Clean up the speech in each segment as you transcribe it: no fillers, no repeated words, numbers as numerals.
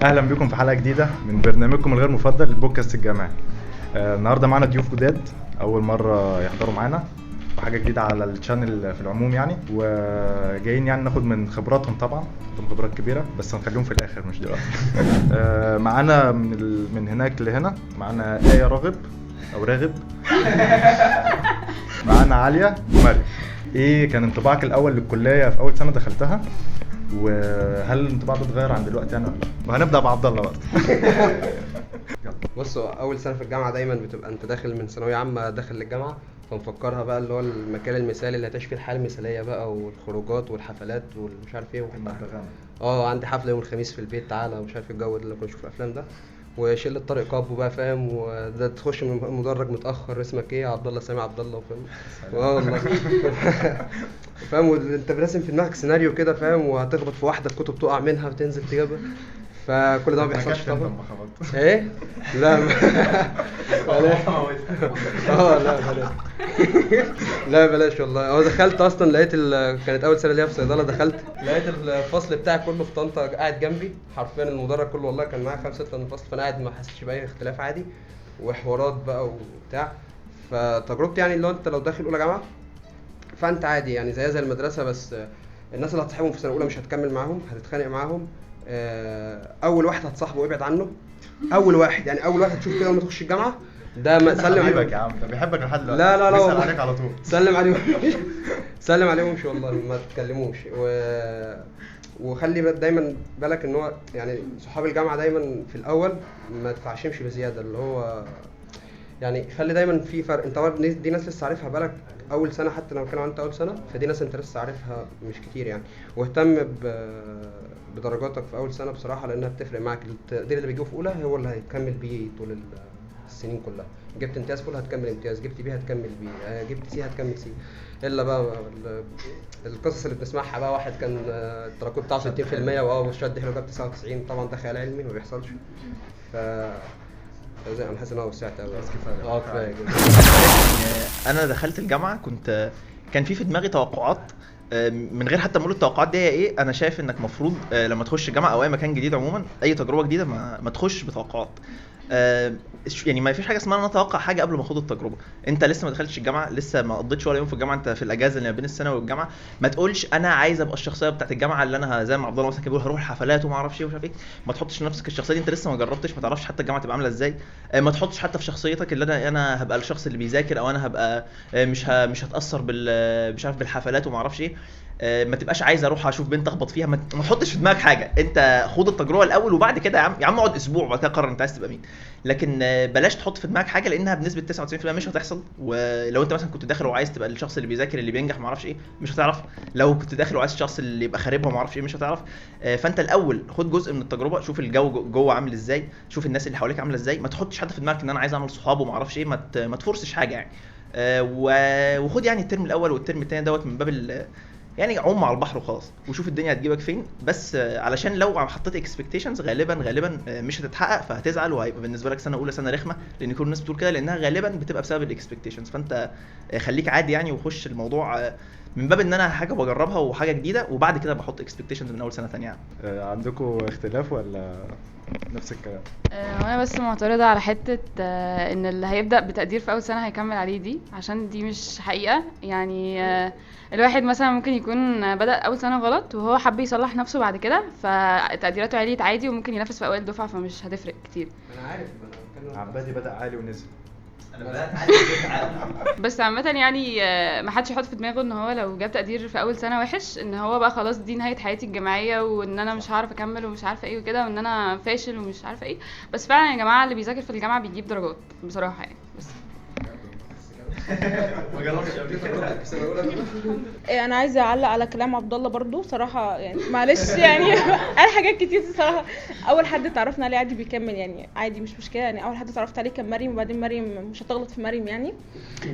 اهلا بكم في حلقه جديده من برنامجكم الغير مفضل البودكاست الجامعي. النهارده معانا ضيوف جداد اول مره يحضروا معانا، وحاجه جديده على الشانل في العموم يعني، وجايين يعني ناخد من خبراتهم. طبعا عندهم خبرات كبيره بس هنخليهم في الاخر مش دلوقتي. معانا من هناك لهنا، معانا آية راغب او راغب. معانا عاليه ومريم. ايه كان انطباعك الاول للكليه في اول سنه دخلتها، وهل الانطباع ده اتغير عن دلوقتي يعني ولا لا؟ وهنبدا بعبد الله برضه. بصوا، اول سنه في الجامعه دايما بتبقى انت داخل من ثانويه عامه داخل للجامعه، فمفكرها بقى اللي هو المكان المثالي اللي هتعيش فيه الحياه المثاليه بقى، والخروجات والحفلات والمش عارف ايه عندي حفله يوم الخميس في البيت، تعالى ومش عارف الجو اللي كنا بنشوف الافلام ده، وشله طارق كابو بقى فاهم، وده تخش من مدرج متاخر اسمك ايه، عبد الله سامي عبد الله فاهم. والله فاهم، انت براسم في دماغك سيناريو كده فاهم، وهتخبط في واحده الكتب تقع منها وتنزل تجيبها، فكل ده ما بيحصلش طبعا. ايه لا بلاش. لا بلاش. لا بلاش والله. هو دخلت اصلا لقيت كانت اول سنه ليا في صيدله، دخلت لقيت الفصل بتاعي كله في طنطا قاعد جنبي حرفيا، المدرج كله والله كان معايا 5 6 من الفصل، فانا قاعد ما حسيتش باي اختلاف عادي، وحوارات بقى وبتاع. فتجربتي يعني اللي هو انت لو داخل اولى جامعه فانت عادي يعني زي المدرسه، بس الناس اللي هتصاحبهم في سنه اولى مش هتكمل معاهم، هتتخانق معاهم. اول واحد هتصاحبه ابعد عنه، اول واحد يعني اول واحد تشوف كده لما تخش الجامعه ده ما سلم عليك يا عم، ده بيحبك لحد دلوقتي. لا بيسأل والله. عليك على طول. سلم عليهم. سلم عليهم مش والله ما تكلموش وخلي دايما بالك ان هو يعني صحاب الجامعه دايما في الاول ما تتعشمش بزياده، اللي هو يعني خلي دايما في فرق. انت دي ناس لسه عارفها بالك اول سنه، حتى لو كانوا انت اول سنه فدي ناس انت لسه عارفها مش كتير يعني. واهتم بدرجاتك في اول سنه بصراحه، لانها بتفرق معاك. التقدير اللي بيجيبه في اولى هو اللي هيكمل بيه طول السنين كلها. جبت امتياز في اولى هتكمل امتياز، جبت بيه هتكمل بيه، جبت سي هتكمل سي. الا بقى القصص اللي بنسمعها بقى، واحد كان التراكم بتاعه 60% وشد حلو جاب 99، طبعا ده خيال علمي ما بيحصلش. ف انا حاسس ان انا وسعت قوي. كفايه كده. انا دخلت الجامعه كان في دماغي توقعات، من غير حتى ما اقول التوقعات دي هي ايه. انا شايف انك مفروض لما تخش الجامعه او اي مكان جديد عموما، اي تجربه جديده ما تخش بتوقعات. يعني ما فيش حاجه اسمها انا اتوقع حاجه قبل ما اخد التجربه. انت لسه ما دخلتش الجامعه، لسه ما قضيتش ولا يوم في الجامعه، انت في الاجازه اللي ما بين الثانوي والجامعه. ما تقولش انا عايز ابقى الشخصيه بتاعه الجامعه اللي انا زي ما عبد الله مثلا بيقول هروح الحفلات وما اعرفش ايه ومش عارف ايه. ما تحطش نفسك الشخصيه دي، انت لسه ما جربتش، ما تعرفش حتى الجامعه تبقى عامله ازاي. ما تحطش حتى في شخصيتك اللي انا هبقى الشخص اللي بيذاكر، او انا هبقى مش هتاثر مش عارف بالحفلات وما اعرفش ايه. ما تبقاش عايز اروح اشوف بنت اخبط فيها. ما تحطش في دماغك حاجه، انت خد التجربه الاول وبعد كده يا عم اقعد اسبوع وبعد كده قرر انت عايز تبقى مين. لكن بلاش تحط في دماغك حاجه، لانها بنسبه 99% مش هتحصل. ولو انت مثلا كنت داخل وعايز تبقى الشخص اللي بيذاكر اللي بينجح ما اعرفش ايه، مش هتعرف. لو كنت داخل وعايز الشخص اللي يبقى خاربها ما اعرفش ايه، مش هتعرف. فانت الاول خد جزء من التجربه، شوف الجو جوه عامل ازاي، شوف الناس اللي حواليك عامله ازاي. ما تحطش حتى في دماغك ان انا عايز اعمل صحاب وما اعرفش ايه. ما تفرسش حاجه يعني. وخد يعني الترم الاول والترم الثاني دوت من باب يعني عم على البحر وخلاص، وشوف الدنيا هتجيبك فين. بس علشان لو حطيت اكسبكتيشنز غالبا مش هتتحقق، فهتزعل وهيبقى بالنسبه لك سنه اولى سنه رخمه، لان كل الناس بتقول كده، لانها غالبا بتبقى بسبب الاكسبكتيشنز. فانت خليك عادي يعني، وخش الموضوع من باب ان انا حاجه بجربها وحاجه جديده، وبعد كده بحط اكسبكتيشنز من اول سنه ثانيه يعني. عندكم اختلاف ولا نفس الكلام؟ وانا بس معترضة على حتة ان اللي هيبدأ بتقدير في اول سنة هيكمل عليه دي، عشان دي مش حقيقة يعني. الواحد مثلا ممكن يكون بدأ اول سنة غلط وهو حب يصلح نفسه بعد كده، فتقديراته عليت عادي وممكن ينافس في اوائل الدفعة، فمش هتفرق كتير. انا عارف انا بتكلم عبادي بدأ عالي ونزل. انا بدات عادي. بس عامة يعني ما حدش يحط في دماغه ان هو لو جاب تقدير في اول سنة وحش ان هو بقى خلاص دي نهاية حياتي الجامعية، وان انا مش هعرف اكمل ومش عارفة ايه وكده، وان انا فاشل ومش عارفة ايه. بس فعلا يا جماعة اللي بيذاكر في الجامعة بيجيب درجات بصراحة يعني. بس ما جربتش قبل كده. انا عايزه اعلق على كلام عبد الله برضو صراحه، يعني معلش يعني قال حاجات كتير صراحه. اول حد تعرفنا عليه عادي بيكمل يعني عادي مش مشكله يعني. اول حد تعرفت عليه كان مريم، وبعدين مريم مش هتغلط في مريم يعني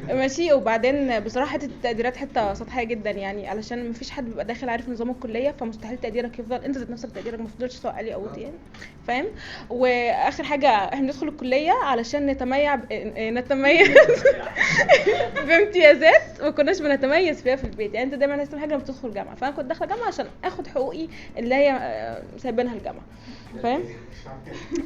ماشي. وبعدين بصراحه حته التقديرات حته سطحيه جدا يعني، علشان مفيش حد بيبقى داخل عارف نظام الكليه، فمستحيل تقديرك يفضل انت ذات نفسك تقديرك ما يفضلش سواء عالي او واطي يعني، فاهم. واخر حاجه احنا بندخل الكليه علشان نتميز بامتيازات ما كناش بنتميز فيها في البيت يعني. انت دايما لازم حاجه لما تدخل جامعه، فانا كنت داخله جامعه عشان اخد حقوقي اللي هي سايبينها الجامعه. فاهم؟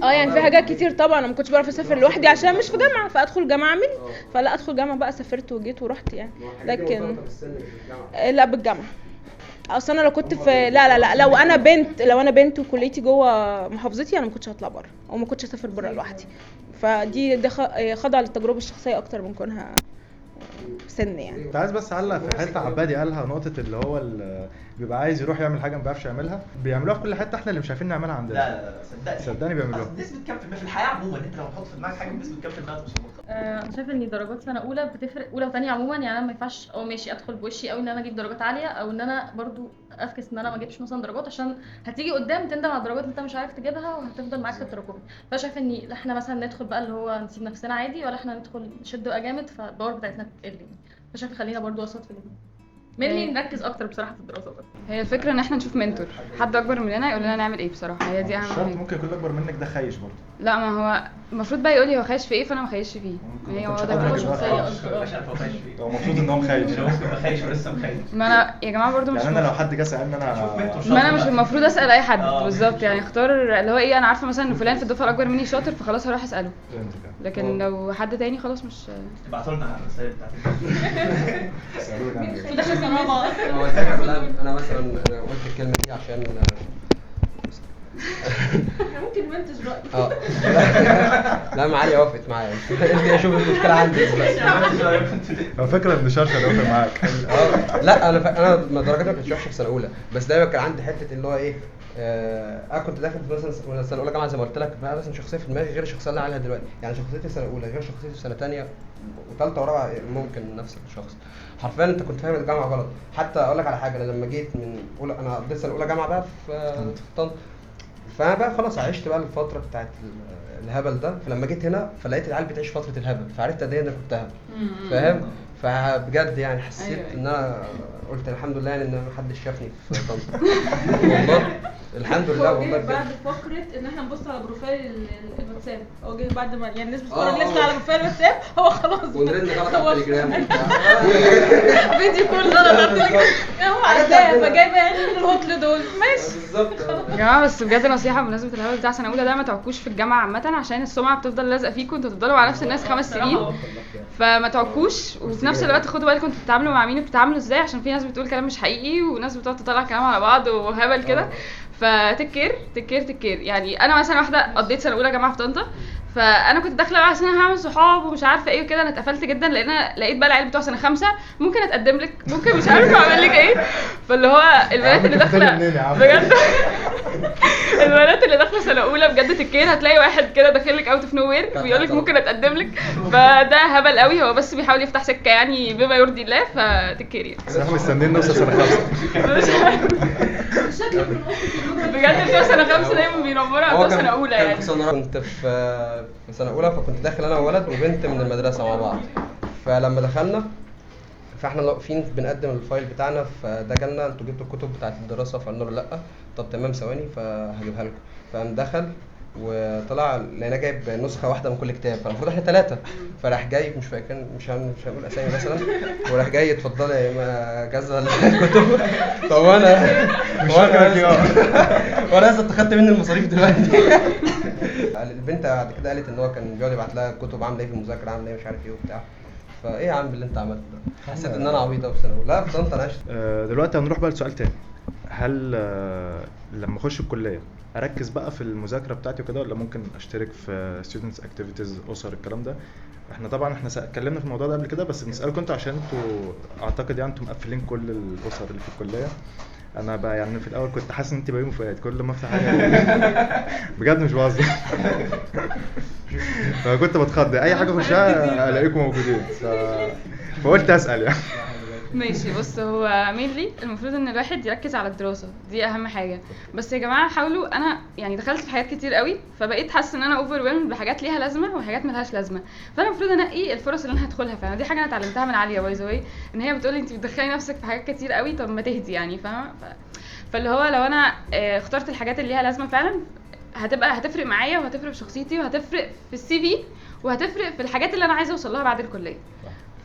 يعني في حاجات كتير طبعا انا ما كنتش بعرف اسافر لوحدي عشان مش في جامعه، فادخل جامعه اعمل، فلا ادخل جامعه بقى، سافرت وجيت ورحت يعني. لكن لا بالجامعه. اصل انا لو كنت في لا لو انا بنت وكليتي جوه محافظتي انا ما كنتش هطلع بره او ما كنتش اسافر بره لوحدي. ده خضع للتجربه الشخصيه اكتر من كونها سن يعني. كنت عايز بس اعلق في حته عبادي قالها، نقطه اللي هو بيبقى عايز يروح يعمل حاجه ما بيعرفش يعملها، بيعملوها في كل حته، احنا اللي مش عارفين نعملها عندنا. لا صدقني صدقني بيعملوها. أصل نسبه كام في المية في الحياه عموما، انت لو تحط في دماغك حاجه بنسبه كام في المية توصل لها؟ انا شايفه ان درجات سنه اولى بتفرق، اولى وثانيه عموما. يعني انا ما ينفعش ماشي ادخل بوشي قوي ان انا اجيب درجات عاليه، او ان انا برضو افكس ان انا ما اجيبش مثلا درجات، عشان هتيجي قدام تندم على الدرجات اللي انت مش عارف تجيبها وهتفضل معاك في التراكمي. فشايفه ان لا احنا مثلا ندخل بقى اللي هو نسيب نفسنا عادي، ولا احنا ندخل نشد بقى جامد فالباور بتاعتنا تقل يعني. فشايفه خلينا برضو وسط في الاثنين، مني نركز اكتر بصراحه في الدراسه برضه. هي الفكره ان احنا نشوف منتور، حد اكبر مننا يقول لنا نعمل ايه بصراحه، هي دي اهم شرط حاجه. ممكن يكون اكبر منك ده خايش برضه. لا ما هو المفروض بقى يقول لي هو خايش في ايه فانا ما خايش فيه. ممكن هو يكونش ده قادر بقى يجيبها شخصيه خالص. اكتر. مش عارف هو خايش فيه. هو المفروض ان هو خايش. هو ممكن يبقى خايش ولسه مخايش. ما انا يا جماعه برضو مش يعني انا لو حد جه سالني انا ما انا مش المفروض اسال اي حد آه. بالظبط يعني، اختار اللي هو ايه، انا عارفه مثلا ان فلان في الدفعه الاكبر مني شاطر فخلاص هروح اساله. لكن لو حد تاني خلاص مش ابعتوا لنا على الرسائل بتاعتكم. هو الفكرة انا مثلا أنا قلت الكلمه دي عشان ممكن منتج بقى. لا معالي وافقت معايا. انت اشوف المشكله عندي بس. هو فكره ان شرشة وافق معاك. لا انا درجاتي ما كانتش وحشه في سنه اولى، بس دايما كان عندي حته اللي هو ايه، انا كنت داخل مثلا سنه اولى جامعه زي ما قلت لك بقى، مثلا شخصيه في دماغي غير الشخصيه اللي انا عليها دلوقتي. يعني شخصيتي في سنه اولى غير شخصيتي في سنه ثانيه وثالثه ورابعه، ممكن نفس الشخص. حرفيا انت كنت فاهم الجامعه غلط. حتى اقول لك على حاجه، انا لما جيت من اولى، انا قضيت سنه اولى جامعه بقى في طنطا، فانا بقى خلاص عشت بقى الفتره بتاعت الهبل ده. فلما جيت هنا فلقيت العيال بتعيش فتره الهبل، فعرفت قد ايه انا كنت هبل، فاهم؟ فبجد يعني حسيت ان انا قلت الحمد لله يعني ان محدش شافني في طنطا. والله الحمد لله والله بعد بجد. فقره ان احنا نبص على بروفايل الواتساب، هو جه بعد ما يعني الناس بتتفرج آه. لسه على بروفايل الواتساب، هو خلاص ونرن غلط على التليجرام. فيديو كول غلط على التليجرام، هو عداه فجايبه يعني من الهطل دول ماشي. بالظبط. يا جماعه بس بجد نصيحه بمناسبه الهبل بتاع سنه اولى ده، ما تعكوش في الجامعه عامه عشان السمعه بتفضل لازقه فيكم، انتوا تفضلوا مع نفس الناس 5 سنين، فما تعكوش. وفي نفس الوقت خدوا بالكم انتوا بتتعاملوا مع مين وبتتعاملوا ازاي، عشان في ناس بتقول كلام مش حقيقي وناس بتقعد تطلع كلام على بعض وهبل كده. فتكير يعني. انا مثلا واحده قضيت سنه اولى جامعه في طنطا، فانا كنت داخله بقى عشان هعمل صحاب ومش عارفه ايه وكده. انا اتقفلت جدا لان انا لقيت بقى العيال بتوع سنه 5 ممكن اتقدم لك، ممكن مش عارفه اعمل لك ايه. فاللي هو البنات اللي داخله بجد البنات اللي داخله سنه اولى بجد تكير، هتلاقي واحد كده داخل لك اوت اوف نو وير بيقول لك ممكن اتقدم لك، فده هبل قوي. هو بس بيحاول يفتح سكه يعني بما يرضي الله، فتكير يعني. بس احنا مستنيين نوصل سنه 5. بجد بتوع سنه 5 دايما بينمروا على بتوع سنه اولى يعني. كنت في سنه اولى، فكنت داخل انا وولد وبنت من المدرسه مع بعض. فلما دخلنا فاحنا واقفين بنقدم الفايل بتاعنا، فده جالنا انتوا جبتوا الكتب بتاعت الدراسه؟ فقلنا له لا. طب تمام ثواني فهجيبها لكم. فقام دخل وطلع لقينا جايب نسخه واحده من كل كتاب، فالمفروض احنا 3. فراح جاي مش فاكر، مش هنقول اسامي مثلا، وراح جاي اتفضلي يا اما جزء الكتب. طب وانا لسه اتخدت مني المصاريف دلوقتي. البنت بعد كده قالت ان هو كان بيقعد يبعت لها كتب عامله ايه في المذاكره، عامله ايه مش عارف ايه وبتاع. فايه يا عم اللي انت عملته ده؟ حسيت ان انا عبيطه في ثانوي. لا في طنطا انا عشت. دلوقتي هنروح بقى لسؤال تاني. هل لما اخش الكليه اركز بقى في المذاكره بتاعتي وكده، ولا ممكن اشترك في students activities اسر الكلام ده؟ احنا طبعا اتكلمنا في الموضوع ده قبل كده، بس بنسالكم انتوا عشان انتوا اعتقد يعني انتوا مقفلين كل الاسر اللي في الكليه. انا بقى يعني في الاول كنت حاسس ان انت بيومي فؤاد، كل ما افتح حاجه بجد مش بهزر. فكنت بتخض اي حاجه اخشها الاقيكم موجودين، فقلت اسال يعني. ماشي. بص هو مينلي المفروض ان الواحد يركز على الدراسه، دي اهم حاجه. بس يا جماعه حاولوا، انا يعني دخلت في حاجات كتير قوي فبقيت حاسه ان انا اوفر بحاجات ليها لازمه وحاجات ملهاش لازمه، فانا المفروض انقي الفرص اللي انا هدخلها فعلا. دي حاجه انا اتعلمتها من عليا باي ذا واي، ان هي بتقولي انت بتدخلي نفسك في حاجات كتير قوي، طب ما تهدي يعني، فاهمه؟ فاللي هو لو انا اخترت الحاجات اللي ليها لازمه فعلا هتفرق معايا وهتفرق في شخصيتي وهتفرق في السي في وهتفرق في الحاجات اللي انا عايزه اوصل لها بعد الكليه.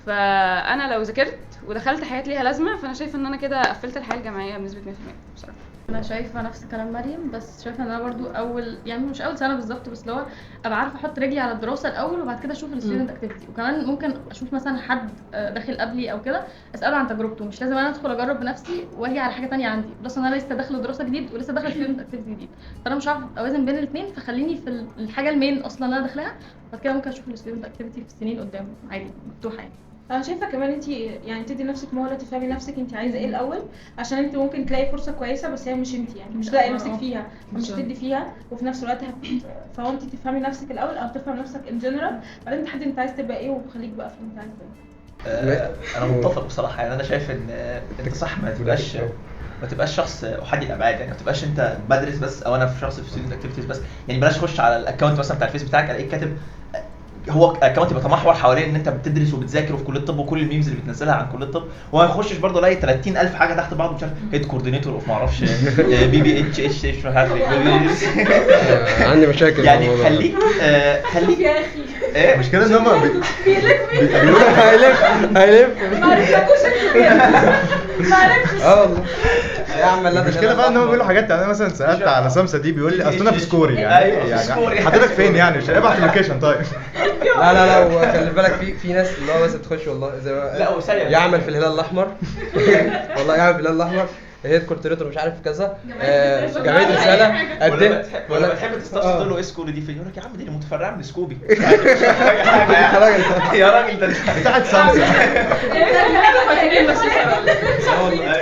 فانا لو ذاكرت ودخلت حاجات ليها لازمه فانا شايفه ان انا كده قفلت الحياه الجامعيه بنسبه 100% بصراحه. انا شايفه نفس كلام مريم، بس شايفه ان انا برضو اول يعني مش اول سنه بالظبط، بس لو ابقى عارفه احط رجلي على الدراسه الاول وبعد كده اشوف الستودنت اكتيفيتي. وكمان ممكن اشوف مثلا حد داخل قبلي او كده اساله عن تجربته، مش لازم انا ادخل اجرب بنفسي واجي على حاجه تانية عندي، بلس انا لسه داخله دراسه جديد ولسه داخله ستودنت اكتيفيتي جديد، فانا مش عارفه اوازن بين الاثنين، فخليني في الحاجه المين اصلا اللي انا داخلها، بعد كده ممكن اشوف الستودنت اكتيفيتي في السنين قدام عادي مفتوحه يعني. انا شايفه كمان انت يعني تدي نفسك مهله تفهمي نفسك انت عايزه ايه الاول، عشان انت ممكن تلاقي فرصه كويسه بس هي مش انت، يعني مش لاقي نفسك فيها، مش هتدي فيها، وفي نفس الوقت فهو انت تفهمي نفسك الاول او تفهم نفسك ان جنرال، بعدين تحددي انت عايز تبقى ايه وخليك بقى في اللي انت عايز تبقى. انا متفق بصراحه، يعني انا شايف ان انت صح، ما تبقاش شخص احادي الابعاد، يعني ما تبقاش انت بدرس بس او انا في شخص في ستودنت اكتيفيتيز بس، يعني بلاش تخش على الاكونت مثلا بتاع الفيس بتاعك الاقيك كاتب هو اكونت بيتمحور حوالين ان انت بتدرس وبتذاكر وفي كليه الطب وكل الميمز اللي بتنزلها عن كليه الطب، وما يخشش برضه الاقي 30000 حاجه تحت بعض، مش عارف هيد كوردينيتور اوف ما اعرفش بي بي اتش اتش مش عارف عندي مشاكل يعني في الموضوع ده. خليك يا اخي ايه المشكله ان هم بيقولوا هيلف ما عرفتكوش ما عرفتش. والله يا عم لا المشكله بقى ان هم بيقولوا حاجات، يعني انا مثلا سالت على سمسه دي بيقول لي اصل انا في سكوري، يعني أيوة، في سكوري. يعني حضرتك فين يعني؟ مش ابعت اللوكيشن طيب. لا وخلي بالك في ناس اللي هو بس تخش والله زي لا وسريع يعمل في الهلال الاحمر والله يعمل في الهلال الاحمر هيد كورتيريتور مش عارف كذا جمعيه رساله قدمت ولا بتحب تستفسر تقول له ايه سكوبي دي فين، يقول لك يا عم دي اللي متفرعه من سكوبي يا راجل يا راجل ده بتاعت سمسه.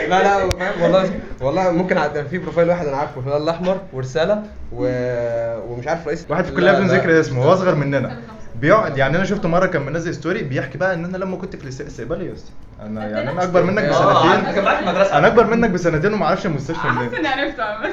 لا فاهم والله ممكن في بروفايل واحد انا عارفه في الهلال الاحمر ورساله ومش عارف رئيس واحد في الكليه بدون ذكر اسمه، هو اصغر مننا، بيقعد يعني انا شفته مره كان منزل ستوري بيحكي بقى ان انا لما كنت في الاستقبال يا اسطى انا يعني انا اكبر منك بسنتين، كان معاك في المدرسه، انا اكبر منك بسنتين وما اعرفش المستشفى منين. حاسه اني عرفته عامه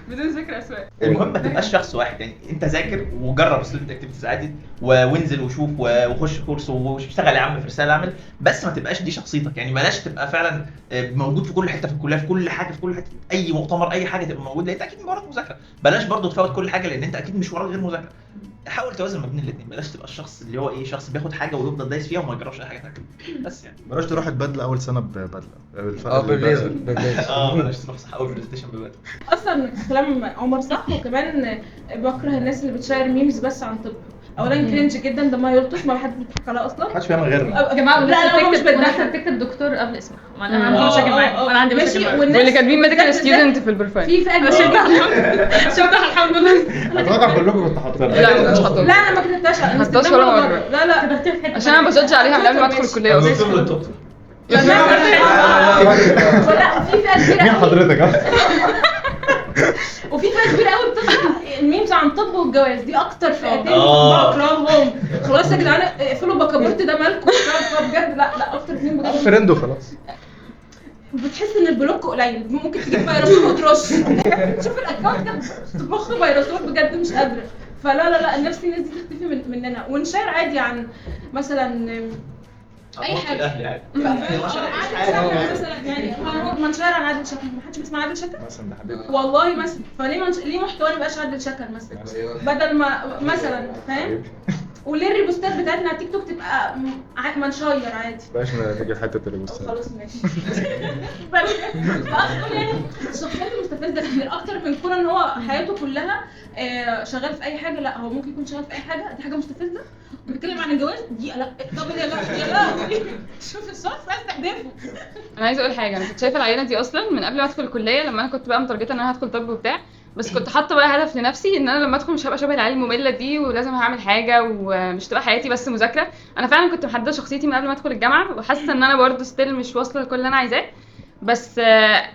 بدون ذكر اسماء. المهم ما تبقاش شخص واحد، يعني انت ذاكر وجرب ستودنت اكتيفيتيز عادي وانزل وشوف وخش كورس واشتغل يا عم في رساله اعمل، بس ما تبقاش دي شخصيتك، يعني بلاش تبقى فعلا موجود في كل حته في الكليه في كل حاجه في كل حته اي مؤتمر اي حاجه تبقى موجود، لان انت اكيد وراك مذاكره، بلاش برضو تفوت كل حاجه لان انت اكيد مش وراك غير مذاكره. حاول توازن ما بين الاثنين، بلاش تبقى الشخص اللي هو ايه شخص بياخد حاجه ويفضل دايس فيها وما يجربش اي حاجه ثانيه بس يعني. بلاش تروح البدله اول سنه ببدله ببليزر بلاش تروح صح اول برزنتيشن ببدله. اصلا كلام عمر صح، وكمان بكره الناس اللي بتشير ميمز بس عن طب. اولا كرنج جدا، ده ما يلطش، ما حد بيضحك عليه اصلا، محدش فاهم غيرنا. يا جماعه لا مش بدها تكتب دكتور قبل اسمها، انا عندي مشاكل معاه، انا عندي مشاكل معاه، واللي كاتبين ميديكال ستودنت في البروفايل في فئه شفتها الحمد لله. اتوقع كلكم كنتوا حاطينها. لا مش حاطه، لا انا ما كتبتهاش، انا حطيتهاش ولا مرة. لا عشان انا بجدج عليها من قبل ما ادخل الكليه اصلا. الدكتور والدكتور لا في فئه كبيره مين قوي، حضرتك؟ وفي فئه كبيره قوي بتطلع الميمز عن الطب والجواز، دي اكتر فئتين بكرههم. خلاص يا جدعان اقفلوا بكابورت ده مالكم بجد، لا اكتر اتنين بجد فريندو خلاص. بتحس ان البلوك قليل، ممكن تجيب فيروسات وترش شوف الاكونت كده تبخ فيروسات بجد مش قادره. فلا نفسي الناس دي تختفي مننا، ونشير عادي عن مثلا اي حاجه مثلا، يعني ما نشير عن عادل شكل، ما حدش بيسمع عادل شكل مثلا ده حبيبي والله مثلا، فليه ليه محتوى ما يبقاش عادل شكل مثلا بدل ما مثلا فاهم، وليه الريبوستات بتاعتنا على تيك توك تبقى منشير عادي. باش نيجي حته الريبوستات. خلاص ماشي. اصلا يعني الشخصيات المستفزه كتير اكتر من كون ان هو حياته كلها شغال في اي حاجه، لا هو ممكن يكون شغال في اي حاجه، دي حاجه مستفزه. بنتكلم عن الجواز دي لا، طب لا شوف الشخص عايز تحدفه. انا عايزه اقول حاجه، انا كنت شايفه العينه دي اصلا من قبل ما ادخل الكليه، لما انا كنت بقى مترجته ان انا هدخل طب وبتاع، بس كنت حاطه بقى هدف لنفسي ان انا لما ادخل مش هبقى شبه العيال الممله دي، ولازم هعمل حاجه ومش تبقى حياتي بس مذاكره. انا فعلا كنت محدده شخصيتي من قبل ما ادخل الجامعه، وحاسه ان انا برضو ستيل مش واصله لكل اللي انا عايزاه، بس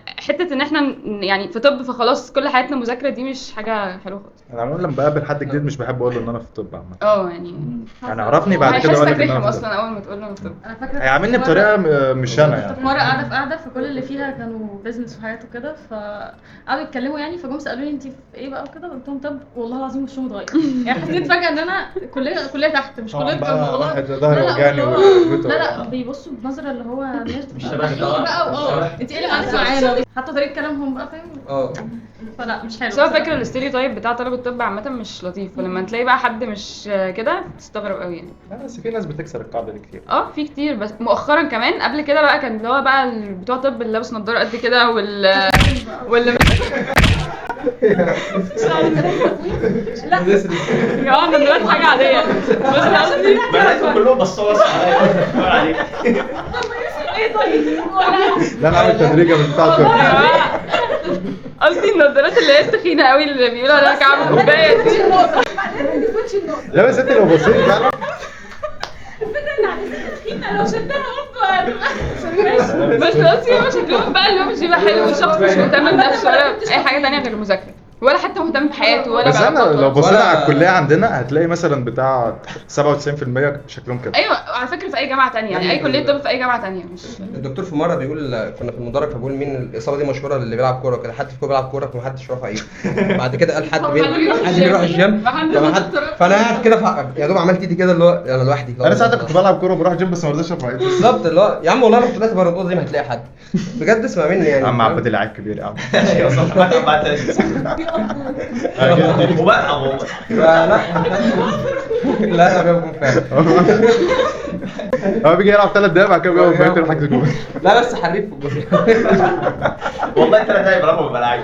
حته ان احنا يعني في طب فخلاص كل حياتنا مذاكره، دي مش حاجه حلوه خالص. انا عموما لما بقابل حد جديد مش بحب اقول له ان انا في الطب عامه. يعني عرفني بعد كده اقول لك ان لك انا في اصلا اول ما تقول له انا في طب. انا فاكره هيعاملني بطريقه مش انا يعني. مره قاعده فكل اللي فيها كانوا بيزنس وحياته كده، فقعدوا يتكلموا يعني، فجم سالوني انت في ايه بقى وكده، قلت لهم طب والله العظيم وشهم اتغير. يعني حسيت فجاه ان انا كليه تحت مش كليه طب والله. واحد ظهري وجعني لا بيبصوا بنظره اللي هو مش شبه بقى انت ايه اللي معاك معانا، حتى طريقه كلامهم بقى فاهم. فلا مش حلو بس هو بصراحة. فاكر الاستيريوتايب بتاع طلب الطب عامه مش لطيف، ولما تلاقي بقى حد مش كده تستغرب قوي يعني. لا بس في ناس بتكسر القاعده دي كتير. في كتير، بس مؤخرا كمان. قبل كده بقى كان اللي هو بقى بتوع طب اللي لابس نضاره قد كده واللي لا يا نضارات حاجه عاديه، بس قصدي بناتهم كلهم بصوا عليك. ايه طيب لا انا عامل تدريجه من بتاع الطب. قصدي النضارات اللي هي التخينه قوي اللي بيقولوا عليها كعب كوبايه دي. لا بس انت لو بصيت فعلا لو شدها بس قصدي هو شكلهم بقى اللي هو مش بيبقى حلو، والشخص مش مهتم بنفسه ولا اي حاجه تانية غير المذاكره، ولا حتى مهتم بحياته ولا بس انا بعلاقاته لو ولا- بصينا على الكليه عندنا هتلاقي مثلا بتاع 97% شكلهم كده. ايوه على فكره في اي جامعه تانية يعني، اي كليه طب في اي جامعه تانية مش الدكتور في مره بيقول، كنا في المدرج فبيقول مين الاصابه دي مشهوره اللي بيلعب كوره كده، حد فيكم بيلعب كوره فمحدش رافع ايده. بعد كده قال حد بيروح الجيم فانا قاعد كده يا دوب عملت ايدي كده اللي هو انا لوحدي. انا ساعتها كنت بلعب كوره وبروح الجيم بس ما رضيتش ارفع ايدي. بالظبط اللي هو يا عم والله انا طلعت بره الاوضه دي ما هتلاقي حد بجد، اسمع مني يعني. يا عم عبد لعيب كبير يا عم. وبقى والله لا لا بيكون فاهم. هو بيجي يلعب 3 دقايق بعد كده بيقعد بقيت الحجز جوه. لا بس حريف في الجول. والله 3 دقايق برافو ببقى لعيب.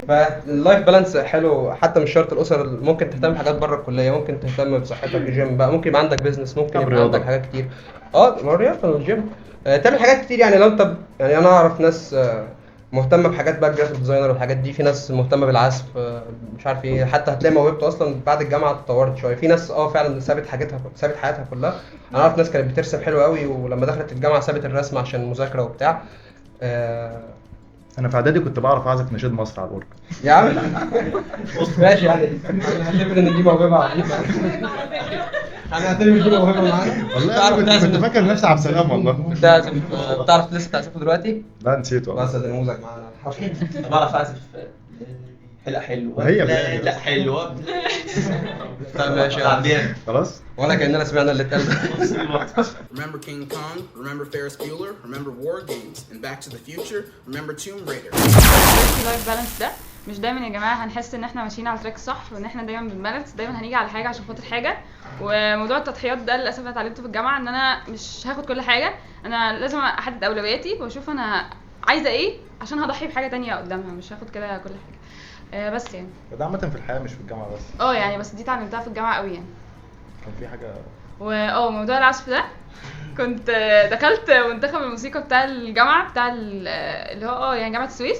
لا فاللايف بالانس حلو، حتى مش شرط الاسر، ممكن تهتم بحاجات بره الكليه، ممكن تهتم بصحتك، الجيم بقى، ممكن يبقى عندك بيزنس، ممكن يبقى الرياضة. عندك حاجات كتير. الرياضه والجيم، تعمل حاجات كتير يعني. لو انت يعني انا اعرف ناس مهتمه بحاجات بقى جرافيك ديزاينر والحاجات دي، في ناس مهتمه بالعزف، مش عارف ايه، حتى هتلاقي موهبته اصلا بعد الجامعه اتطورت شويه. في ناس فعلا سابت حياتها كلها. انا اعرف ناس كانت بترسم حلو قوي ولما دخلت الجامعه سابت الرسم عشان المذاكره وبتاع. انا في اعدادي كنت بعرف اعزف نشيد مصر على الاورج. يا عم ماشي يعني هنعتبر ان دي موهبه عظيمه. هنعتبر دي موهبه معانا. والله انا كنت فاكر نفسي عبد السلام والله. بتعرف لسه تعزفه دلوقتي؟ لا نسيته. بس ده نموذج معانا. انا بعرف اعزف حلقه حلوه. هي لا حلوه. طب ماشي عدينا خلاص. ولا كاننا سمعنا اللي اتقال ده. Remember King Kong, remember Ferris Bueller, remember War Games, and Back to the Future, remember Tomb Raider. اللايف بالانس ده مش دايما يا جماعه هنحس ان احنا ماشيين على التراك الصح وان احنا دايما بنبالانس، دايما هنيجي على حاجه عشان خاطر حاجه. وموضوع التضحيات ده للاسف انا اتعلمته في الجامعه، ان انا مش هاخد كل حاجه، انا لازم احدد اولوياتي واشوف انا عايزه ايه عشان هضحي بحاجه تانية قدامها، مش هاخد كده كل حاجه. بس يعني ده عامة في الحياة مش في الجامعة بس. يعني بس دي اتعلمتها في الجامعه قوي يعني. كان في حاجة موضوع العزف ده كنت دخلت منتخب الموسيقى بتاع الجامعه بتاع اللي هو يعني جامعه السويس.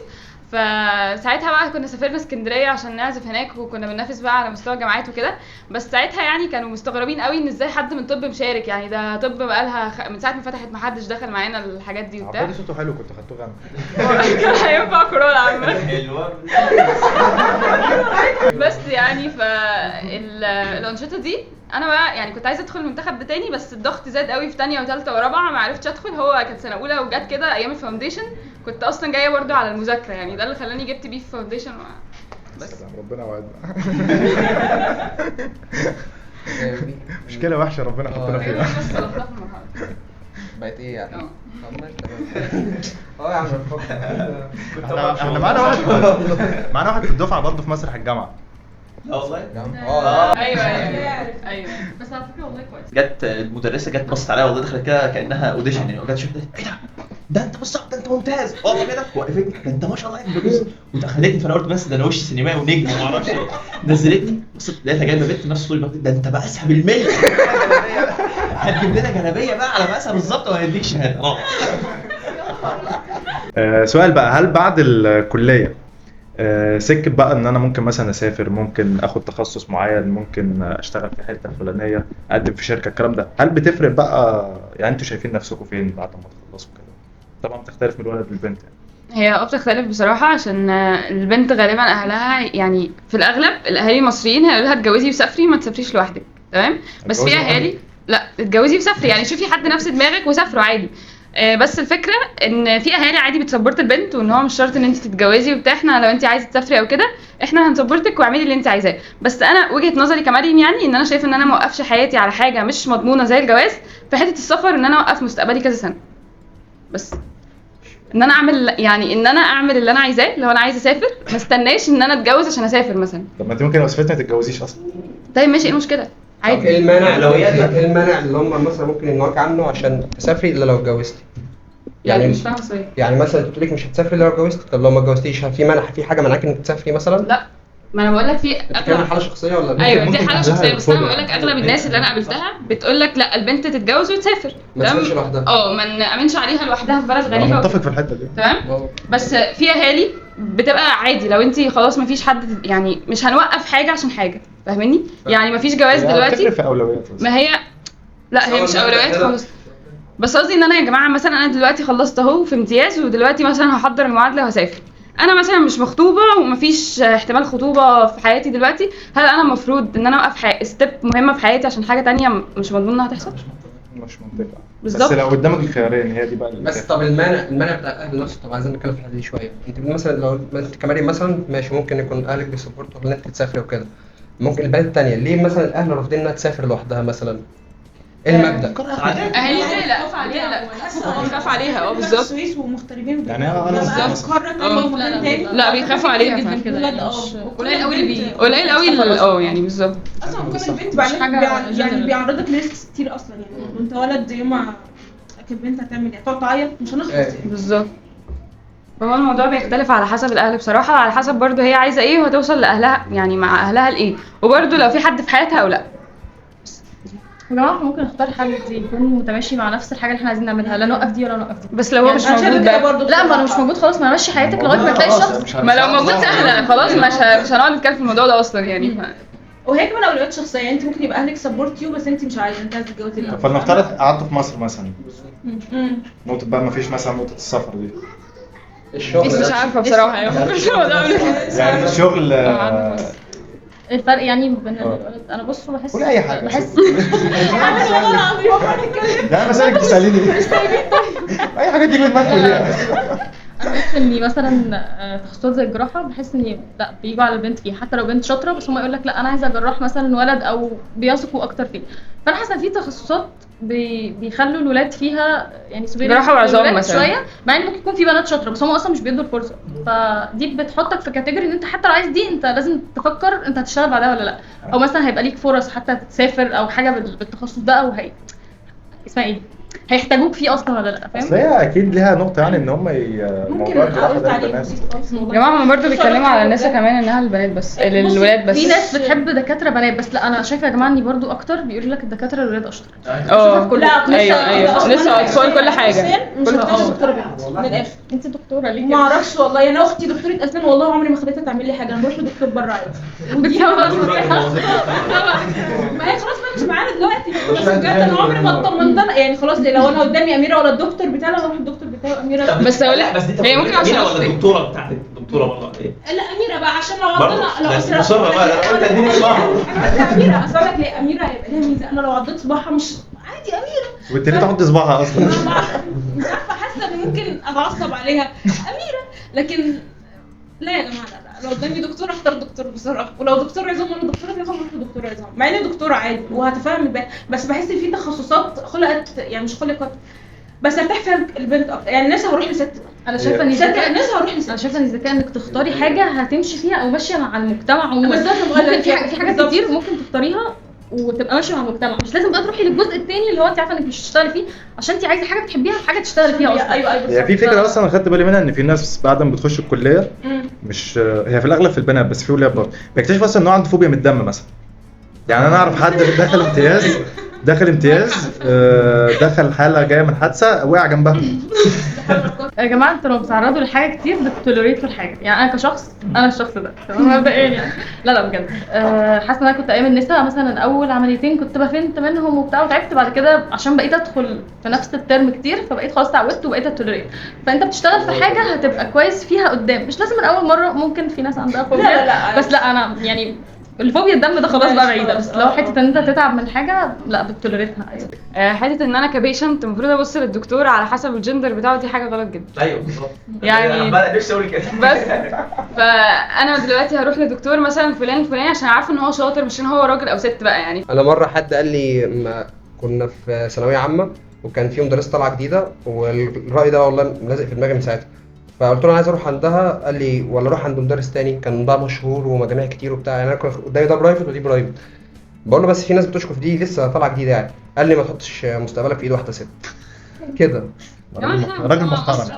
فساعتها بقى كنا سافرنا اسكندريه عشان نعزف هناك، وكنا بننافس بقى على مستوى الجامعات وكده. بس ساعتها يعني كانوا مستغربين قوي ان ازاي حد من طب مشارك، يعني ده طب بقالها من ساعه ما فتحت ما حدش دخل معانا الحاجات دي وبتاع. عبادي صوته حلو كنت خدته غنى. كان هينفع كورونا عامه. حلوه. بس يعني الانشطه دي انا بقى يعني كنت عايزه ادخل المنتخب ده تاني، بس الضغط زاد قوي في تانية وثالثه ورابعه ما عرفتش ادخل. هو كانت سنه اولى وجت كده ايام الفاونديشن، كنت اصلا جايه برضو على المذاكره، يعني ده اللي خلاني جبت بيه في فاونديشن بس. ربنا وعدنا. مشكلة وحشة ربنا حطنا فيها. بس خلصنا في المرحله. بقت ايه يعني؟ اه. طب ماشي تمام. يا عم احنا معانا واحد في الدفعة برضه في مسرح الجامعة. لا والله. ايوه بس على فكره والله كويس. جت المدرسه جت بصت عليا والله، دخلت كده كانها اوديشن يعني، وجت شفت ايه ده انت بص ده انت ممتاز والله كده، وقفتني ده انت ما شاء الله انت بص، ودخلتني. فانا قلت بس ده انا وشي سينمائي ونجم وما اعرفش ايه. نزلتني بصت لقيتها جايبه بنت نفس طولي، ده انت بقاسها بالملي. هتجيب لنا جلابيه بقى على مقاسها بالظبط وهنديك شهاده. سؤال بقى، هل بعد الكلية سكت بقى ان انا ممكن مثلا اسافر، ممكن اخد تخصص معين، ممكن اشتغل في حته فلانيه، اقدم في شركه، الكلام ده هل بتفرق بقى؟ يعني انتوا شايفين نفسكم فين بعد ما تخلصوا كده؟ طبعا بتختلف من الولد للبنت يعني. هي بتختلف بصراحة، عشان البنت غالبا أهلها يعني في الأغلب الأهالي المصريين هيقولوا لها اتجوزي وسافري، ما تسافريش لوحدك، تمام؟ بس في أهالي لا اتجوزي وسافري، يعني شوفي حد نفس دماغك وسافروا عادي. بس الفكرة ان في اهالي عادي بتسبورت البنت، وان هو مش شرط ان انت تتجوزي وبتاع، احنا لو انت عايزة تسافري او كده احنا هنسبورتك واعملي اللي انت عايزاه. بس انا وجهة نظري كمريم يعني ان انا شايفه ان انا موقفش حياتي على حاجة مش مضمونة زي الجواز، في حتة السفر ان انا اوقف مستقبلي كذا سنة بس. ان انا اعمل يعني ان انا اعمل اللي انا عايزاه. لو انا عايزه اسافر ما استناش ان انا اتجوز عشان اسافر مثلا. طب ما انت ممكن لو سافرت ما تتجوزيش اصلا. طيب ماشي، ايه المشكله؟ طب عادي. ايه المانع أولوياتك. ايه المانع اللي هم مثلا ممكن يمنعوك عنه عشان تسافري الا لو اتجوزتي؟ يعني مش فاهمه السؤال. يعني مثلا تقول لك مش هتسافري الا لو اتجوزتي، طب لو ما اتجوزتيش في مانع، في حاجه منعك انك تسافري مثلا؟ لا، ما انا بقول لك في بتتكلم حاله شخصيه ولا ايوه دي ممكن حاله أهلها شخصيه، بس انا يرفضوا بقول لك يعني. اغلب الناس اللي انا قابلتها بتقول لك لا البنت تتجوز وتسافر. ما تمام؟ تسافرش لوحدها. ما نامنش عليها لوحدها في بلد انا غريبه متفق في الحته دي. تمام. بس في اهالي بتبقى عادي لو انت خلاص مفيش حد، يعني مش هنوقف حاجه عشان حاجه، فاهمني؟ يعني مفيش جواز هي دلوقتي. بتفرق في اولويات بس. ما هي لا هي مش اولويات خالص. بس قصدي ان انا يا جماعه مثلا انا دلوقتي خلصت اهو في امتياز، ودلوقتي مثلا هحضر المعادله وهسافر. انا مثلا مش مخطوبه ومفيش احتمال خطوبه في حياتي دلوقتي، هل انا المفروض ان انا اوقف ستيب مهمه في حياتي عشان حاجه تانية مش مضمون انها تحصل؟ مش منطقي. بس بالظبط. لو قدامك الخيارين هي دي بقى اللي بس طب المانع بتاع الاهل نفسه، طب عايزين نتكلم في الحته دي شويه. انت مثلا لو انت كمريم مثلا ماشي ممكن يكون اهلك بيسبورتوا ان انت تسافري وكده، ممكن البنات التانية ليه مثلا الاهل رافضين انها تسافر لوحدها مثلا؟ ايه المبدا؟ اهالي لا بيخاف عليها بالظبط. السويس ومغتربين يعني انا لا بيخافوا عليها جدا كده يعني قليل قوي اللي قليل قوي يعني بالظبط. اصلا ممكن البنت مش حاجة يعني general. بيعرضك لريسكس كتير اصلا. يعني وانت ولد يوم ما البنت هتعمل ايه؟ تقعد تعيط مش هنخلص يعني. بالظبط. فهو الموضوع بيختلف على حسب الاهل بصراحه، على حسب برضو هي عايزه ايه وهتوصل لاهلها يعني مع اهلها لايه، وبرضو لو في حد في حياتها او لا. يا جماعه احنا ممكن نختار حل يكون متماشي مع نفس الحاجه اللي احنا عايزين نعملها، لا نوقف دي ولا نوقف دي. بس لو هو يعني مش أنا شايفة موجود كده بقى. برضو لا ما انا مش بصراحة. موجود خلاص، ما نمشي حياتك لغايه ما تلاقي شخص. ما لو موجود سهله خلاص مش هنقعد نتكلم في الموضوع ده اصلا يعني. وهي كمان اولويات شخصيه. يعني انت ممكن يبقى اهلك سبورت يو بس انت مش عايزه، انت عايزه تتجوزي الاول. فلنفترض قعدت في مصر مثلا، مم. نقطة بقى ما فيش مثلا نقطة السفر دي. الشغل مش عارفه بصراحه يعني يعني الشغل الفرق يعني بين الولد، انا بص بحس قولي اي حاجة. بحس والله العظيم هو بنتكلم. يعني مثلا تسأليني اي حاجة دي من دماغك ليه؟ انا بحس اني مثلا تخصصات زي الجراحه بحس اني لا بيجوا على البنت فيه، حتى لو بنت شاطره بس هم يقول لك لا انا عايزه اجرح مثلا ولد، او بيثقوا اكتر فيه. فانا حاسه ان في تخصصات بيخلوا الولاد فيها يعني جراحة وعظام مثلا شويه، مع ان ممكن يكون في بنات شاطره بس هم اصلا مش بيدوا الفرصه. فدي بتحطك في كاتيجوري ان انت حتى لو عايز دي انت لازم تفكر انت هتشتغل بعدها ولا لا، او مثلا هيبقى ليك فرص حتى تسافر او حاجه بالتخصص ده، او اسمها ايه هيحتاجوك فيه اصلا ولا لا، اصل فاهم؟ هي اكيد ليها نقطة يعني ان هم ممكن موضوع الجراحة اقول ده تعليق للبنات. بسيط خالص والله. يا جماعه هم برضو بيتكلموا على النساء كمان انها البنات بس الولاد بس. في ناس بتحب دكاتره بنات بس، لا انا شايفه يا جماعه اني برضو اكتر بيقولوا لك الدكاتره الولاد اشطر. لا ايوه نساء اطفال كل حاجه. مش هتعرف دكتوره بنت من الاخر. انت دكتوره ليه ما كده؟ اعرفش والله. انا اختي دكتوره اسنان والله عمري ما خليتها تعمل لي حاجه. انا بروح لدكتور بره عادي. ودي ما هي خلاص بقى مش معانا دلوقتي. بس بجد انا عمري ما اطمنت يعني خلاص لو انا قدامي اميره ولا الدكتور بتاعها اروح الدكتور بتاعه اميره. بس اقول لك هي ممكن عشان ولا الدكتوره بتاعتك الدكتوره والله ايه؟ لا اميره بقى عشان لو برضه عضنا بس مصره بقى انا قلت اديني صباعها. اميره اصل لك ليه اميره هيبقى لها ميزه. انا لو عضيت صباعها مش عادي اميره. وانت ليه تحط صباعها اصلا؟ مش عارفه حاسه ان ممكن اتعصب عليها اميره. لكن لا يا جماعه لا لو قدامي دكتور اختار دكتور بصراحه. ولو دكتور عظام وانا دكتوره عظام اروح لدكتور عظام مع اني دكتوره عادي وهتفهم الباقي. بس بحس ان في تخصصات خلقت يعني مش خلقت بس ارتاح فيها البنت اكتر. يعني الناس هروح لست. انا شايفه ان الناس هروح انا لست. شايفه ان الذكاء انك تختاري حاجه هتمشي فيها او ماشيه مع المجتمع عموما. بالظبط ممكن في حاجات كتير ممكن تختاريها وتبقى ماشيه مع المجتمع، مش لازم بقى تروحي للجزء الثاني اللي هو انت عارفه انك مش هتشتغلي فيه عشان انت عايزه حاجه بتحبيها وحاجه تشتغلي فيها اصلا. ايوه هي في فكرة اصلا انا خدت بالي منها ان في ناس بعد ما بتخش الكلية مش هي في الاغلب في البنات بس في ولاد برضه بيكتشف اصلا ان هو عنده فوبيا من الدم مثلا. يعني انا اعرف حد دخل امتياز دخل حالة جاية من حادثة وقع جنبها. يا جماعه انتوا لو بتتعرضوا لحاجه كتير بتتولريت في الحاجه. يعني انا كشخص انا الشخص ده تمام مبدئيا يعني لا بجد حاسه ان انا كنت ايام النساء مثلا اول عمليتين كنت بفنت منهم وبتاع وتعبت بعد كده عشان بقيت ادخل في نفس الترم كتير فبقيت خلاص اتعودت وبقيت اتولريت. فانت بتشتغل في حاجه هتبقى كويس فيها قدام، مش لازم من اول مره. ممكن في ناس عندها فوبيا لا. بس لا انا يعني الفوبيا الدم ده خلاص بقى بعيده. بس لو حته ان انت تتعب من حاجه لا بتولريتها. حته ان انا كبيشنت المفروض ابص للدكتور على حسب الجندر بتاعه، دي حاجه غلط جدا. ايوه بالظبط. يعني انا بقى نفسي اقول كده بس فانا دلوقتي هروح لدكتور مثلا فلان الفلاني عشان عارفه ان هو شاطر مش ان هو راجل او ست بقى يعني. انا مره حد قال لي ما كنا في ثانويه عامه وكان في مدرسه طالعه جديده، والراي ده والله لازق في دماغي من ساعتها. فقلت له انا عايز اروح عندها، قال لي ولا اروح عند مدرس تاني كان بقى مشهور ومجاميع كتير وبتاع، يعني انا كان قدامي ده برايفت ودي برايفت. بقول له بس في ناس بتشكر في دي لسه طالعه جديده يعني. قال لي ما تحطش مستقبلك في ايد واحده ست كده. راجل محترم.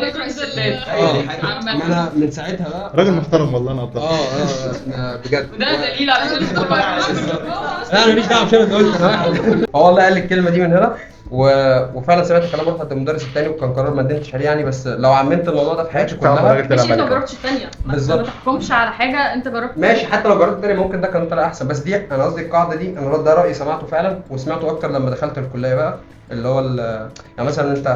ما انا من ساعتها بقى راجل محترم والله انا اتفق. بجد ده دليل على ان انا ماليش دعوه بشيء انت قلت هو والله قال لي الكلمه دي من هنا وفعلا سمعت كلام رحت عند المدرس الثاني وكان قرار ما ندمتش عليه يعني. بس لو عممت الموضوع ده في حياتي كلها ماشي انت ما جربتش الثانيه بالظبط. ما تحكمش على حاجه انت جربت ماشي، حتى لو جربت الثانيه ممكن ده كان طلع احسن. بس دي انا قصدي القاعده دي انا ده رايي سمعته فعلا وسمعته اكتر لما دخلت الكليه بقى، اللي هو يعني مثلا انت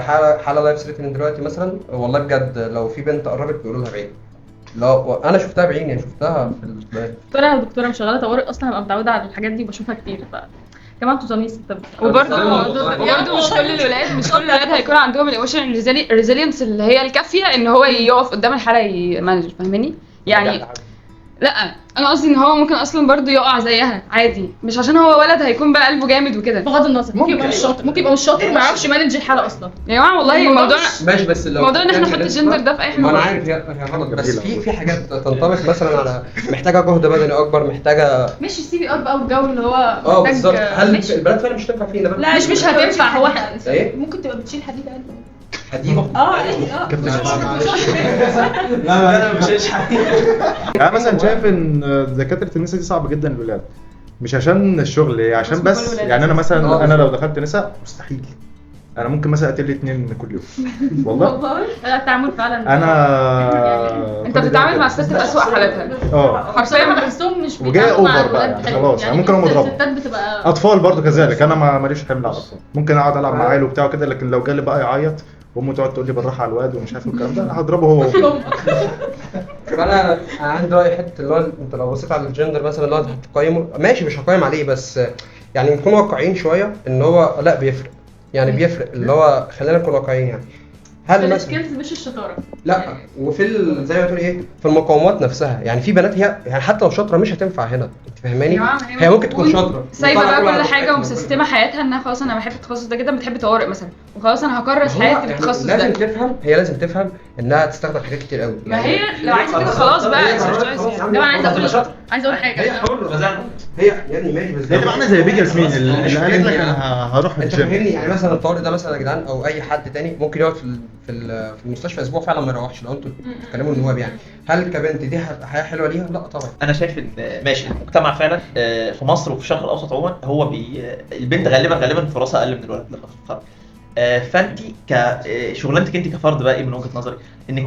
حاله لايف ثريتنينج دلوقتي مثلا، والله بجد لو في بنت قربت بيقولوا لها بعيد. لو انا شفتها بعيني، شفتها في دكتوره مش شغاله طوارئ اصلا، هبقى متعوده على الحاجات دي وبشوفها كتير. ف كمان تزاميس وبرضه مش كل الولاد هيكون عندهم الايموشن ريزيلينس اللي هي الكافيه ان هو يقف قدام الحاله يمانج، فاهماني يعني. لا انا قصدي ان هو ممكن اصلا برضه يقع زيها عادي، مش عشان هو ولد هيكون بقى قلبه جامد وكده. بغض النظر ممكن يبقى مش شاطر، ممكن يبقى مش شاطر وما يعرفش يمانج الحاله اصلا. يا جماعه والله الموضوع ماشي، بس لو موضوع ان احنا نحط الجندر ده في اي حاجه. ما انا عارف هي غلط، بس في حاجات تنطبق مثلا على محتاجه جهد بدني اكبر، محتاجه مش السي بي ار بقى والجو اللي هو محتاج بالظبط. هل البنات فعلا مش تنفع فينا بقى؟ لا مش هتنفع. هو ايه ممكن تبقى بتشيل حديد قلب حديد لا مش هشحن. انا مثلا شايف ان دكاتره النساء دي صعبه جدا للولاد، مش عشان الشغل، هي عشان بس يعني انا مثلا انا لو دخلت نساء مستحيل انا ممكن مثلا اقتل لي 2 كل يوم والله. لا التعامل فعلا انا انت بتتعامل مع الست في اسوأ حالاتها حرفيا. بحسهم مش وجاي اوفر بقى يعني خلاص يعني ممكن اقوم اضربه. الستات بتبقى اطفال برضو كذلك، انا ماليش حمل على الاطفال، ممكن اقعد العب مع عيله وبتاع كده، لكن لو جالي بقى يعيط وامه تقعد تقول لي بالراحه على الواد ومش عارف الكلام ده، انا هضربه هو. انا عندي راي حته اللي هو انت لو بصيت على الجندر مثلا اللي هو هتقيمه ماشي، مش هقيم عليه، بس يعني نكون واقعيين شويه ان هو لا بيفرق، يعني بيفرق اللي هو خلينا نكون واقعيين يعني. هل مثلا السكيلز مش الشطاره لا وفي زي ما تقول ايه في المقاومات نفسها، يعني في بنات هي يعني حتى لو شاطره مش هتنفع هنا، انت فاهماني؟ هي ممكن تكون شاطره سايبه بقى كل حاجه ومسستمه حياتها انها خلاص انا بحب التخصص ده جدا، بتحب طوارئ مثلا وخلاص انا هكرس حياتي بالتخصص ده. لازم تفهم، هي لازم تفهم انها تستخدم حاجات كتير قوي. ما هي لو عايزه كده خلاص بقى. انا عايزه اقول حاجه هي يعني ماشي، بس هي عامله زي بيجي ياسمين اللي قالت لك انا هروح انت الجيم. فاهمني؟ يعني مثلا الطوارئ ده مثلا يا جدعان او اي حد تاني ممكن يقعد في المستشفى اسبوع فعلا ما يروحش. لو انتوا بتتكلموا النواب يعني، هل كبنت دي حياه حلوه ليها؟ لا طبعا. انا شايف ان ماشي المجتمع فعلا في مصر وفي الشرق الاوسط عموما هو البنت غالبا فرصها اقل من الولد لما تتخرج. فانت كشغلانتك انت كفرد بقى ايه من وجهه نظري انك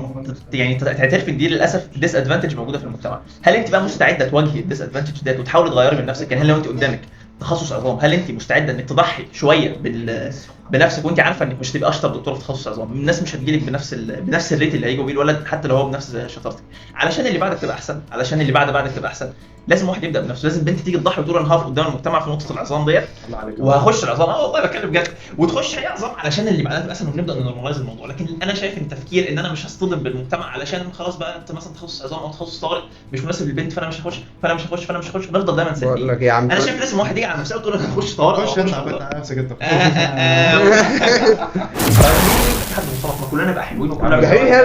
يعني تعترفي ان دي للاسف ديس ادفانتج موجوده في المجتمع. هل انت بقى مستعده تواجهي الديس ادفانتج ديت وتحاولي تغيري من نفسك؟ يعني هل لو انت قدامك تخصص عظام هل انت مستعده انك تضحي شويه بنفسك وانت عارفه انك مش تبقى اشطر دكتوره في تخصص عظام؟ الناس مش هتجيلك بنفس الريت اللي هيجوا بيه الولد حتى لو هو بنفس شطارتك، علشان اللي بعدك تبقى احسن، علشان اللي بعدك تبقى احسن. لازم واحد يبدا بنفسه، لازم بنت تيجي تضحي وتقول انا هقف قدام المجتمع في نقطه العظام ديت وهخش العظام. والله بتكلم بجد، وتخش هي عظام علشان اللي بعدها تبقى احسن ونبدا نورماليز الموضوع. لكن انا شايف ان تفكير ان انا مش هصطدم بالمجتمع علشان خلاص بقى انت مثلا تخصص عظام او تخصص طارئ مش مناسب للبنت فانا مش هخش ونفضل دايما سالبين. انا شايف لازم واحد يجي على نفسه وتقول انا هخش طارئ خش انت على نفسك انت. كلنا نبقى حلوين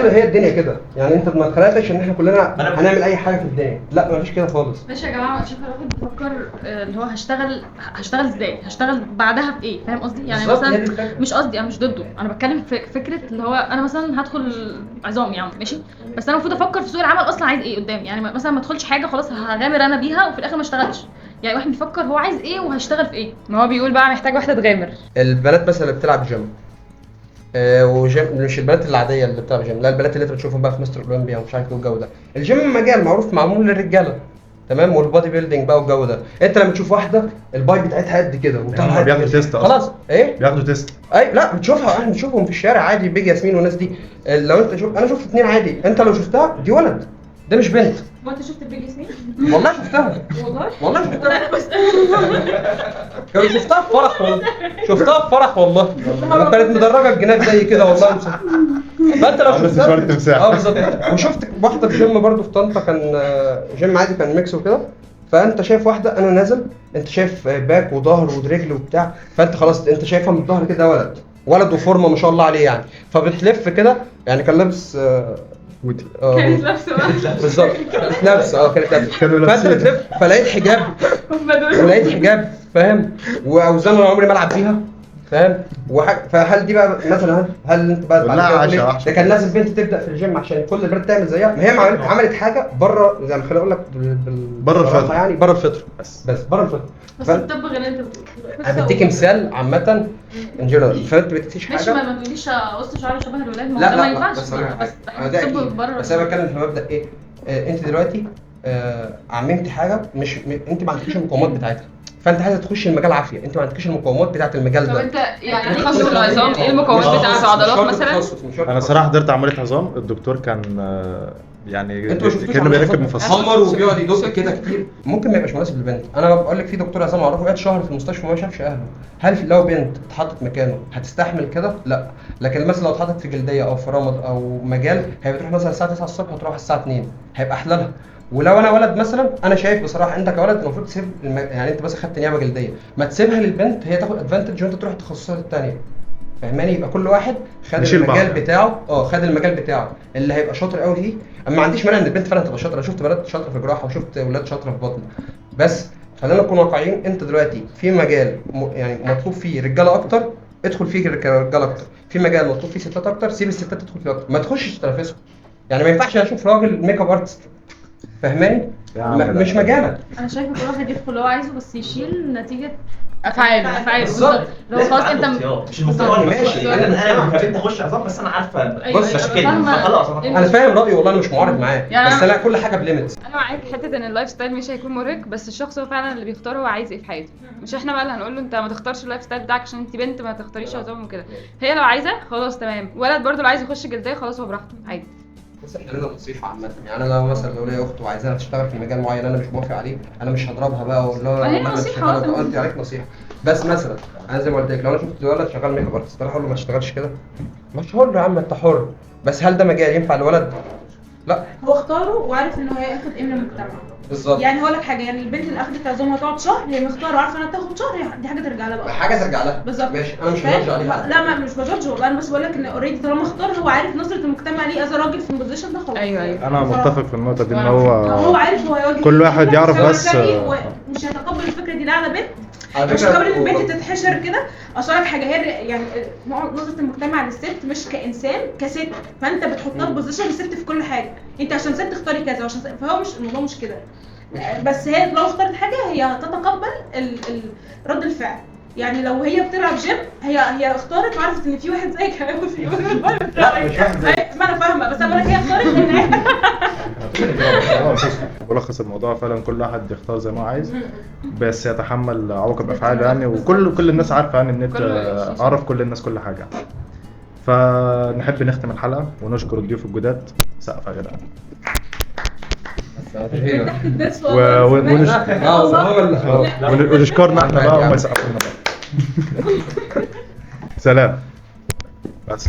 هي الدنيا كده يعني. انت ما اتخلقتش ان احنا كلنا هنعمل اي حاجه في الدنيا، لا مفيش كده خالص. ماشي يا جماعه، شوف الواحد بيفكر اللي هو هشتغل ازاي، هشتغل بعدها في ايه، فاهم قصدي؟ يعني مثلا مش قصدي انا مش ضده، انا بتكلم في فكره اللي هو انا مثلا هدخل عظام يعني ماشي، بس انا المفروض افكر في سوق العمل اصلا عايز ايه قدام. يعني مثلا ما ادخلش حاجه خلاص هغامر انا بيها وفي الاخر ما اشتغلش. يعني واحد بيفكر هو عايز ايه وهشتغل في ايه. ما هو بيقول بقى محتاج واحده تغامر. البنات مثلا اللي بتلعب جيم وجيم مش البنات العاديه اللي بتلعب جيم، لا البنات اللي انت بتشوفهم بقى في مستر اولمبيا ومش عارف ايه والجو ده. الجيم مجال معروف معمول للرجاله تمام، والبادي بيلدينج بقى والجو ده. انت لما تشوف واحده الباي بتاعتها قد كده وبتاع بياخدوا تيست خلاص ايه بياخدوا تيست لا بتشوفها، احنا بنشوفهم في الشارع عادي، بيجي ياسمين والناس دي. لو انت انا شفت 2 عادي، انت لو شفتها دي ولد، ده مش بنت. وانت شفت بيجي ياسمين؟ والله شفتها والله شفتها شفتها في فرح والله، شفتها في فرح والله كانت مدرجه بجناب زي كده والله. فانت لو شفتها بالظبط. وشفت واحده في جيم برضو في طنطا، كان جيم عادي كان ميكس وكده. فانت شايف واحده انا نازل، انت شايف باك وظهر ورجل وبتاع، فانت خلاص انت شايفها من الظهر كده ولد، ولد وفورمه ما شاء الله عليه يعني، فبتلف كده يعني كان لابس ودي كانت لابسه بالظبط كانت لابسه كانت لابسه كانوا فانت لابسين. بتلف فلقيت حجاب هم دول ولقيت حجاب فاهم، واوزان انا عمري ما العب بيها فاهم، فهل دي بقى مثلا هل انت بقى بعد لا، كده عشرة تقول عشرة. ده كان لازم بنت تبدا في الجيم عشان كل البنات تعمل زيها؟ ما هي عملت حاجه بره، زي ما خليني اقول لك بره بصراحة الفطرة. يعني بره الفطره، بس بس بره الفطره. بس الطب غير اللي انت بتقوله. انا بديك مثال عامه ان جنرال، فانت ما بتديش ماشي، حاجه. ما تقوليش قص شعري شبه الولاد، ما هو لا ده لا ما لا ينفعش. بس أقول لك بس حاجة. ده الطب أكيد. بره. بس انا بتكلم في مبدا ايه، انت دلوقتي عممتي حاجه مش انت ما عندكيش المقومات بتاعتها، فانت عايزه تخش المجال عافيه، انت ما عندكيش المقومات بتاعت المجال طب ده. انت يعني تخصص العظام ايه المكونات بتاعته؟ عضلات مثلا؟ انا صراحه حضرت عمليه عظام، الدكتور كان يعني انتوا ما شفتوش كانه عملية بيركب عظام؟ مفصل. حمر وبيقعد يدق كده كتير، ممكن ما يبقاش مناسب للبنت. انا بقول لك في دكتور عظام اعرفه قعد شهر في المستشفى وما شافش اهله. هل لو بنت اتحطت مكانه هتستحمل كده؟ لا. لكن مثلا لو اتحطت في جلديه او في رمد او مجال، هي بتروح مثلا الساعه 9 الصبح وتروح الساعه 2، هيبقى احلى لها. ولو انا ولد مثلا، انا شايف بصراحه انت كولد المفروض تسيب يعني انت بس خدت نيابه جلديه، ما تسيبها للبنت هي تاخد ادفانتج وانت تروح التخصصات الثانيه. فاهماني؟ يبقى كل واحد خد نشيل المجال بعض. بتاعه، خد المجال بتاعه اللي هيبقى شاطر قوي فيه. اما ما عنديش مانع ان البنت فعلا تبقى شاطره، انا شفت بنات شاطره في جراحه وشفت اولاد شاطره في بطن، بس خلينا نكون واقعيين. انت دلوقتي في مجال يعني مطلوب فيه رجاله اكتر، ادخل فيه رجاله اكتر. في مجال مطلوب فيه ستات اكتر، سيب الستات تدخل فيه اكتر، ما تخشش تنافسهم. يعني ما ينفعش اشوف راجل ميك اب ارتست، فاهماني؟ يا عم لا. مش مجالك. انا شايفه كل واحد يدخل اللي هو عايزه، بس يشيل نتيجه افعاله بالظبط. لو خلاص انت مش المستوى ماشي. انا كنت اخش عظام بس انا عارفه أيوة، بص، أيوة، مشاكل فاهمة. فخلاص انا فاهم رايي والله، انا مش معارض معاه، يعني بس لا، كل حاجه بليميتس. انا معاك حته ان اللايف ستايل مش هيكون مرهق، بس الشخص هو فعلا اللي بيختار هو عايز ايه في حياته. مش احنا بقى اللي هنقول له انت ما تختارش اللايف ستايل بتاعك عشان انت بنت ما تختاريش عظام وكده. هي لو عايزه خلاص تمام، ولد برضه لو عايز يخش جلديه خلاص هو براحته عادي. بس احنا لنا نصيحه عامه، يعني انا مثلا لو ليا اخت وعايزاها تشتغل في مجال معين انا مش موافق عليه، انا مش هضربها بقى واقول لها ما هي والله ما نصيحة تشتغل، أصلاً. انت عليك نصيحه. بس مثلا انا زي ما قلت لك، لو انا شفت ولد شغال ميك اب ارتست، انا هقول له ما تشتغلش كده؟ مش هقول له يا عم انت حر، بس هل ده مجال ينفع لولد؟ لا. هو اختاره وعارف ان هو هياخد ايه من المجتمع. بالظبط. يعني هقول لك حاجه، يعني البنت اللي اخدت عزومه هتقعد شهر، هي مختاره وعارفه انها تاخد شهر، دي حاجه ترجع لها بقى. حاجه ترجع لها بالظبط. ماشي، انا مش فاهم؟ بجرج عليها. لا ما مش بجرج والله، انا بس بقول لك ان اوريدي طالما اختار هو عارف نظره المجتمع ليه از راجل في البوزيشن ده خلاص. ايوه. انا بصراحة. متفق في النقطه دي ان هو هو عارف هو هيواجه كل واحد إيه. يعرف هو بس شقي ومش هيتقبل الفكره دي لا على بنت، على مش فكرة هيتقبل ان البنت تتحشر كده. اصل لك حاجه، هي يعني نظره المجتمع للست مش كانسان، كست، فانت بتحطها في بوزيشن الست في كل حاجه، انت عشان ست تختاري كذا وعشان فهو مش الموضوع مش كده. بس هي لو اختارت حاجه هي هتتقبل رد الفعل. يعني لو هي بتلعب جيم، هي اختارت وعرفت ان في واحد زيك هياخد في لا مش واحد زيك. ما انا فاهمه، بس انا بقول لك هي اختارت ان هي ملخص الموضوع فعلا كل واحد يختار زي ما هو عايز، بس يتحمل عواقب افعاله يعني، وكل الناس عارفه يعني، النت عرف كل الناس كل حاجه. فنحب نختم الحلقه ونشكر الضيوف الجداد. سقف يا جدعان. تحت الدرس ونشكرنا احنا بقى وما يسقفونا بقى. سلام بس.